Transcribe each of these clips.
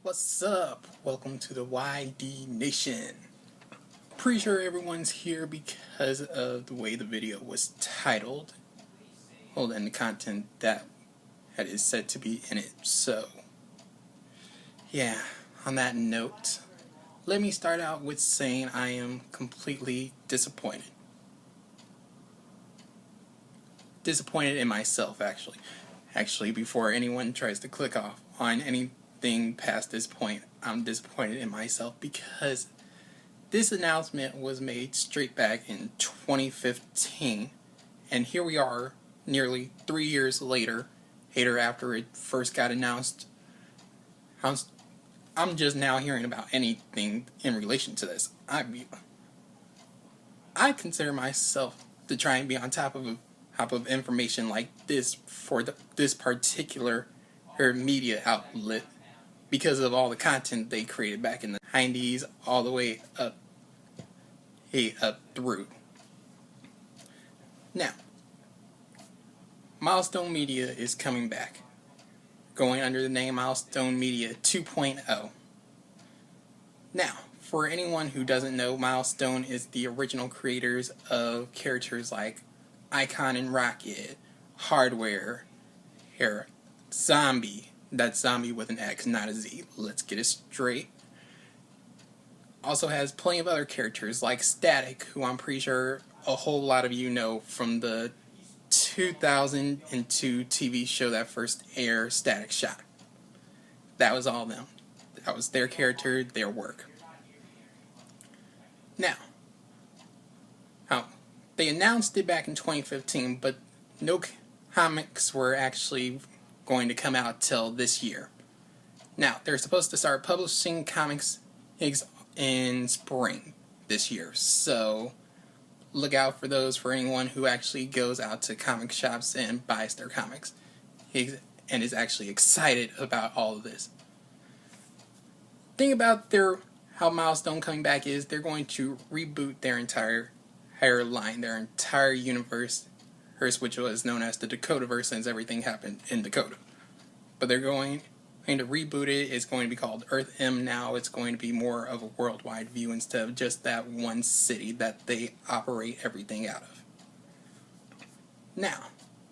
What's up? Welcome to the YD Nation. Pretty sure everyone's here because of the way the video was titled, and the content that is said to be in it. So, yeah, on that note, let me start out with saying I am completely disappointed. Disappointed in myself, actually. Actually, before anyone tries to click off on anything past this point, I'm disappointed in myself because this announcement was made straight back in 2015, and here we are, nearly 3 years later, after it first got announced. I'm just now hearing about anything in relation to this. I consider myself to try and be on top of information like this for this particular media outlet because of all the content they created back in the 90s all the way up through. Now, Milestone Media is coming back, going under the name Milestone Media 2.0. Now, for anyone who doesn't know, Milestone is the original creators of characters like Icon and Rocket, Hardware, Zombie. That's Zombie with an X, not a Z. Let's get it straight. Also has plenty of other characters like Static, who I'm pretty sure a whole lot of you know from the 2002 TV show that first aired, Static Shock. That was all them. That was their character, their work. Now, they announced it back in 2015, but no comics were actually going to come out till this year. Now, they're supposed to start publishing comics in spring this year, so look out for those for anyone who actually goes out to comic shops and buys their comics and is actually excited about all of this. Thing about how Milestone coming back is they're going to reboot their entire line, their entire universe, which was known as the Dakotaverse since everything happened in Dakota. But they're going to reboot it. It's going to be called Earth M now. It's going to be more of a worldwide view instead of just that one city that they operate everything out of. Now,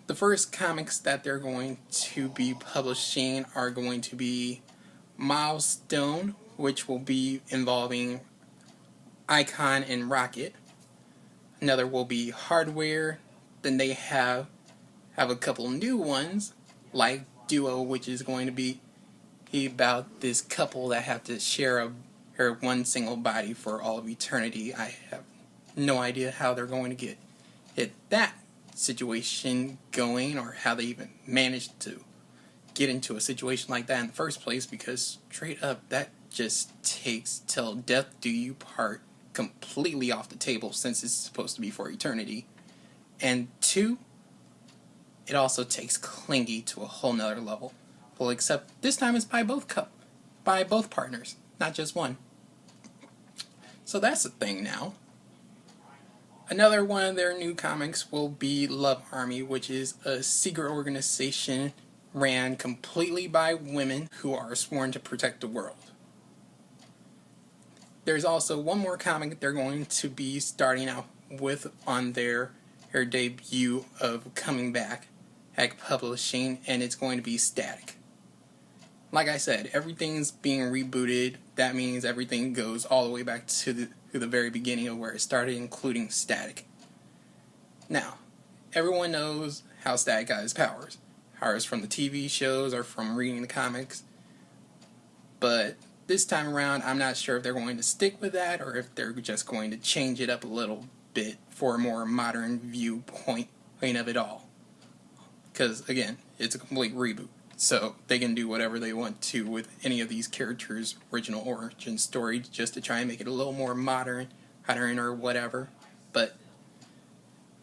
the first comics that they're going to be publishing are going to be Milestone, which will be involving Icon and Rocket. Another will be Hardware. Then they have a couple new ones like Duo, which is going to be about this couple that have to share one single body for all of eternity. I have no idea how they're going to get that situation going, or how they even managed to get into a situation like that in the first place, because straight up that just takes till death do you part completely off the table, since it's supposed to be for eternity. And two, it also takes clingy to a whole nother level. Well, except this time it's by both partners, not just one. So that's the thing now. Another one of their new comics will be Love Army, which is a secret organization ran completely by women who are sworn to protect the world. There's also one more comic they're going to be starting out with on their debut of coming back at publishing, and it's going to be Static. Like I said, everything's being rebooted. That means everything goes all the way back to the very beginning of where it started, including Static. Now, everyone knows how Static got his powers. Powers from the TV shows or from reading the comics. But this time around, I'm not sure if they're going to stick with that or if they're just going to change it up a little bit for a more modern viewpoint of it all. Because, again, it's a complete reboot. So they can do whatever they want to with any of these characters' original origin story just to try and make it a little more modern or whatever. But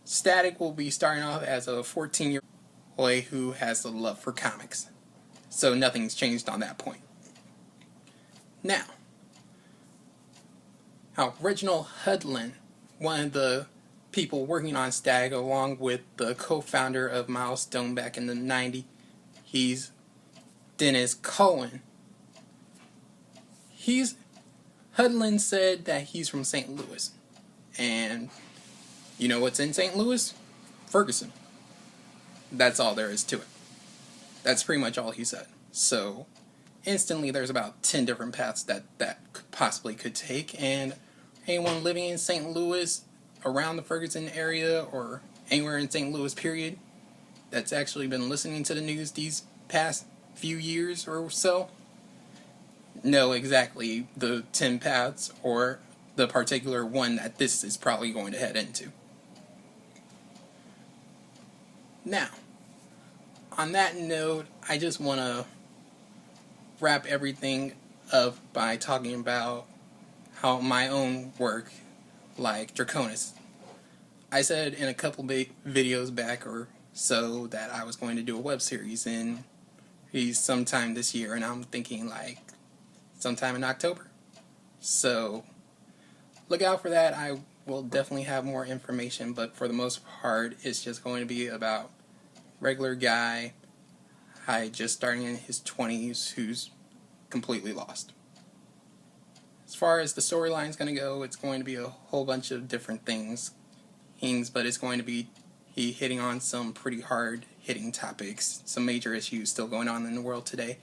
Static will be starting off as a 14-year-old boy who has a love for comics. So nothing's changed on that point. Now, Reginald Hudlin, one of the people working on Static along with the co-founder of Milestone back in the 90s, he's Dennis Cohen. Hudlin said that he's from St. Louis. And you know what's in St. Louis? Ferguson. That's all there is to it. That's pretty much all he said. So instantly there's about 10 different paths that possibly could take, and anyone living in St. Louis, around the Ferguson area, or anywhere in St. Louis period, that's actually been listening to the news these past few years or so, know exactly the 10 paths or the particular one that this is probably going to head into. Now, on that note, I just want to wrap everything up by talking about how my own work, like Draconis. I said in a couple videos back or so that I was going to do a web series in sometime this year, and I'm thinking like sometime in October. So look out for that. I will definitely have more information, but for the most part, it's just going to be about regular guy, just starting in his 20s, who's completely lost. As far as the storyline's going to go, it's going to be a whole bunch of different things, but it's going to be he hitting on some pretty hard-hitting topics, some major issues still going on in the world today.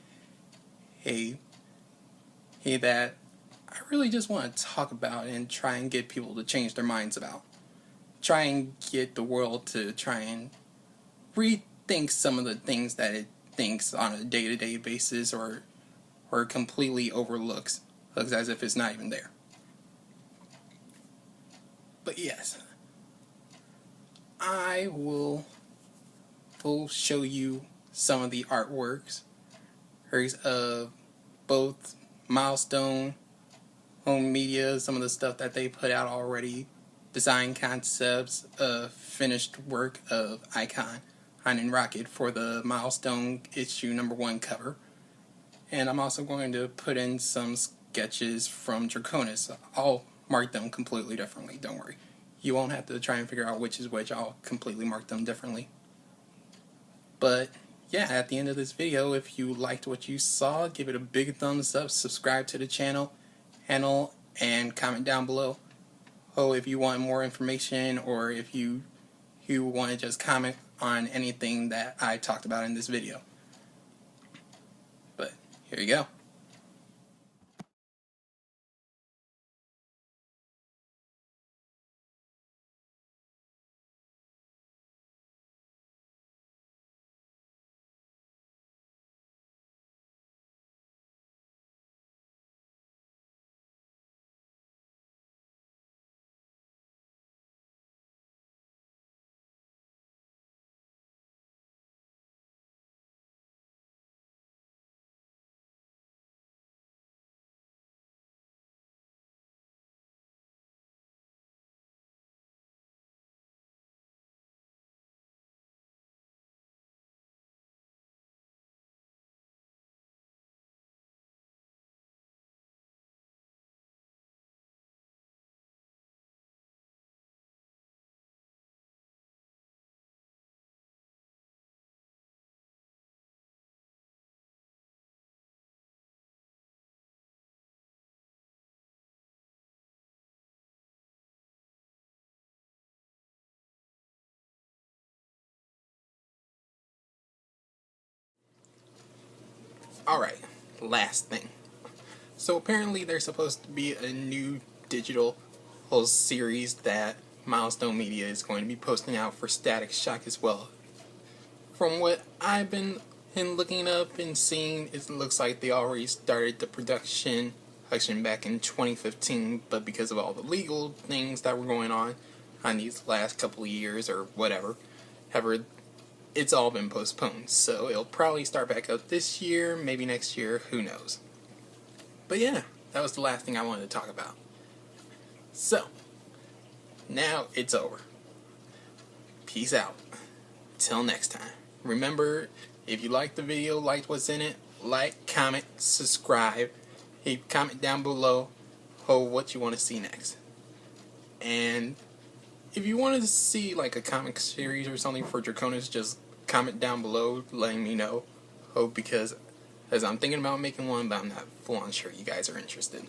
That I really just want to talk about and try and get people to change their minds about. Try and get the world to try and rethink some of the things that it thinks on a day-to-day basis or completely overlooks. Looks as if it's not even there. But yes, I will show you some of the artworks of both Milestone Media, some of the stuff that they put out already, design concepts, finished work of Icon and Rocket for the Milestone issue #1 cover. And I'm also going to put in some sketches from Draconis. I'll mark them completely differently, don't worry. You won't have to try and figure out which is which. I'll completely mark them differently. But yeah, at the end of this video, if you liked what you saw, give it a big thumbs up, subscribe to the channel, and comment down below. If you want more information, or if you want to just comment on anything that I talked about in this video. But here you go. Alright, last thing. So apparently there's supposed to be a new digital whole series that Milestone Media is going to be posting out for Static Shock as well. From what I've been looking up and seeing, it looks like they already started the production back in 2015, but because of all the legal things that were going on these last couple of years or whatever, it's all been postponed. So it'll probably start back up this year, maybe next year, who knows. But yeah, that was the last thing I wanted to talk about. So, now it's over. Peace out. Till next time. Remember, if you liked the video, liked what's in it, like, comment, subscribe. Hey, comment down below what you want to see next. And if you wanted to see like a comic series or something for Draconis, just comment down below letting me know. Because Because I'm thinking about making one, but I'm not full on sure you guys are interested.